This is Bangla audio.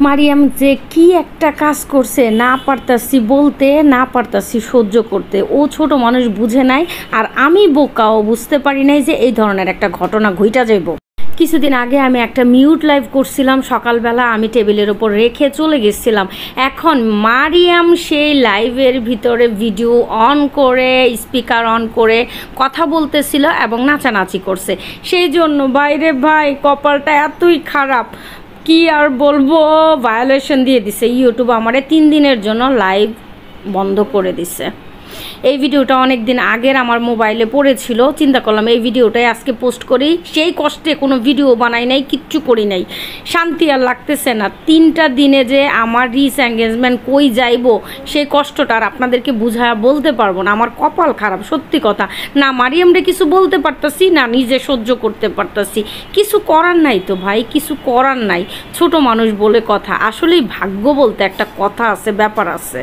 মারিয়াম যে কি একটা কাজ করছে, না পারতাছি বলতে, না পারতাছি সহ্য করতে। ও ছোট মানুষ বুঝে নাই, আর আমি বোকাও বুঝতে পারি নাই যে এই ধরনের একটা ঘটনা ঘইটা যাইব। কিছুদিন আগে আমি একটা মিউট লাইভ করছিলাম, সকালবেলা আমি টেবিলের ওপর রেখে চলে গেছিলাম। এখন মারিয়াম সেই লাইভের ভিতরে ভিডিও অন করে, স্পিকার অন করে কথা বলতেছিল এবং নাচানাচি করছে। সেই জন্য বাইরে ভাই কপালটা এতই খারাপ, কি আর বলবো, ভায়োলেশন দিয়ে দিছে। ইউটিউব আমারে 3 দিনের জন্য লাইভ বন্ধ করে দিছে। এই ভিডিওটা অনেক দিন আগের আমার মোবাইলে পড়েছিল, চিন্তা করলাম এই ভিডিওটাই আজকে পোস্ট করি। সেই কষ্টে কোনো ভিডিও বানাই নাই, কিচ্ছু করি নাই, শান্তি আর লাগতেছে না। 3টা দিনে যে আমার রিচ এঙ্গেজমেন্ট কই যাইব, সেই কষ্টটা আর আপনাদেরকে বুঝায় বলতে পারবো না। আমার কপাল খারাপ, সত্যি কথা। না মারিয়ামরে কিছু বলতে পারতাছি, না নিজে সহ্য করতে পারতাছি। কিছু করার নাই তো ভাই, কিছু করার নাই। ছোট মানুষ বলে কথা, আসলেই ভাগ্য বলতে একটা কথা আছে, ব্যাপার আছে।